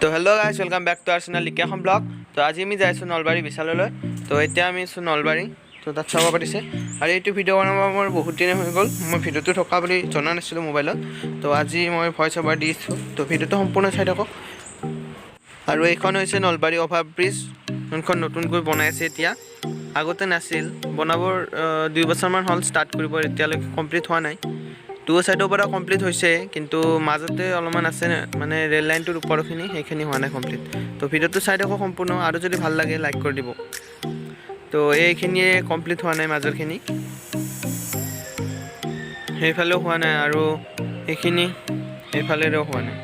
তো hello' guys welcome back to আৰ্চেনাল লিকিয়াখন ব্লগ। তো আজি আমি যাই আছোঁ নলবাৰী বিশাললৈ। তো এতিয়া আমি আছোঁ নলবাৰী। তো তাত চাব পাৰিছে আৰু এইটো ভিডিঅ' বনাব মোৰ বহুত দিনে হৈ গ'ল। মই ভিডিঅ'টো থকা বুলি জনা নাছিলোঁ মোবাইলত। তো আজি মই ভইচ অভাৰ দিছোঁ। তো ভিডিঅ'টো সম্পূৰ্ণ চাই থাকক। আৰু এইখন হৈছে নলবাৰী অভাৰ ব্ৰিজ, যোনখন নতুনকৈ বনাই আছে এতিয়া, আগতে নাছিল। বনাবৰ 2 বছৰমান হ'ল ষ্টাৰ্ট কৰিব, এতিয়ালৈকে কমপ্লিট হোৱা নাই। টু চাইডৰ পৰা কমপ্লিট হৈছে, কিন্তু মাজতে অলপমান আছে মানে ৰেল লাইনটোৰ ওপৰখিনি, সেইখিনি হোৱা নাই কমপ্লিট। তো ভিডিঅ'টো চাই থাকক সম্পূৰ্ণ, আৰু যদি ভাল লাগে লাইক কৰি দিব। তো এইখিনিয়ে কমপ্লিট হোৱা নাই, মাজৰখিনি সেইফালেও হোৱা নাই, আৰু এইখিনি সেইফালেও হোৱা নাই।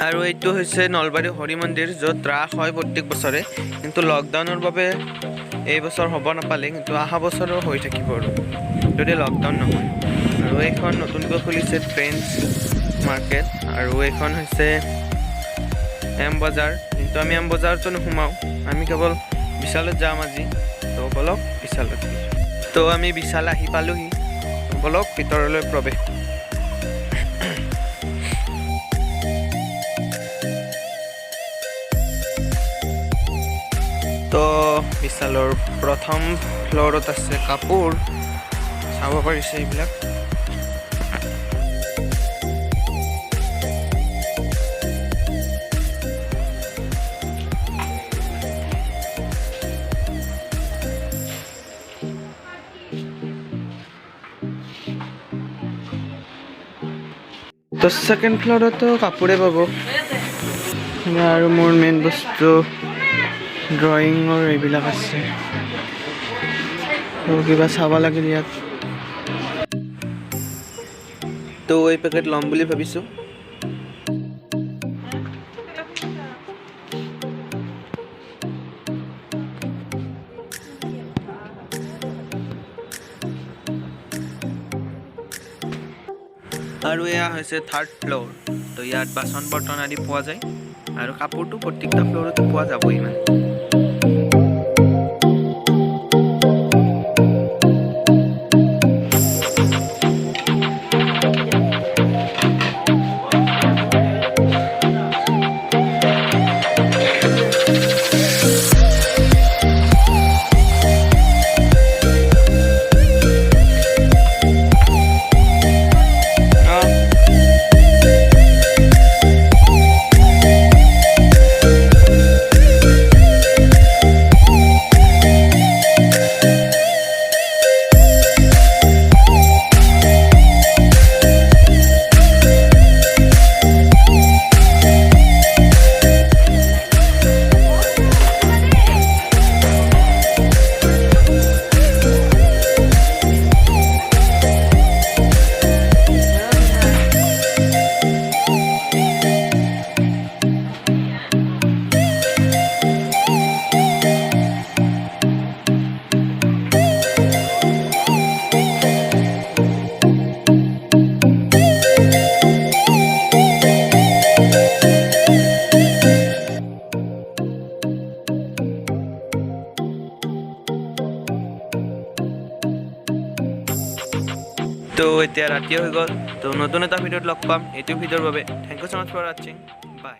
আৰু এইটো হৈছে নলবাৰী হৰি মন্দিৰ, য'ত ৰাস হয় প্ৰত্যেক বছৰে, কিন্তু লকডাউনৰ বাবে এই বছৰ হ'ব নাপালে, কিন্তু অহা বছৰো হৈ থাকিব আৰু যদি লকডাউন নহয়। আৰু এইখন নতুনকৈ খুলিছে ট্ৰেণ্ডছ মাৰ্কেট, আৰু এইখন হৈছে এম বজাৰ। কিন্তু আমি এম বজাৰতো নোসোমাওঁ, আমি কেৱল বিশালত যাম আজি। তো বলক বিশালত। তো আমি বিশাল আহি পালোহি, বলক ভিতৰলৈ প্ৰৱেশ। তো বিশালৰ প্ৰথম ফ্ল'ৰত আছে কাপোৰ, চাব পাৰিছে এইবিলাক। তো ছেকেণ্ড ফ্ল'ৰতো কাপোৰে পাব, আৰু মোৰ মেইন বস্তু ড্ৰয়িঙৰ এইবিলাক আছে। তো কিবা চাব লাগিল ইয়াত, তো এই পেকেট ল'ম বুলি ভাবিছোঁ। আৰু এয়া হৈছে থাৰ্ড ফ্ল'ৰ। তো ইয়াত বাচন বৰ্তন আদি পোৱা যায়, আৰু কাপোৰটো প্ৰত্যেকটা ফ্ল'ৰতে পোৱা যাবই মানে। তো এতিয়া ৰাতি হৈ গ'ল। তো নতুন এটা ভিডিঅ'ত লগ পাম। এইটো ভিডিঅ'ৰ বাবে thank you so much for ৱাচিং, বাই।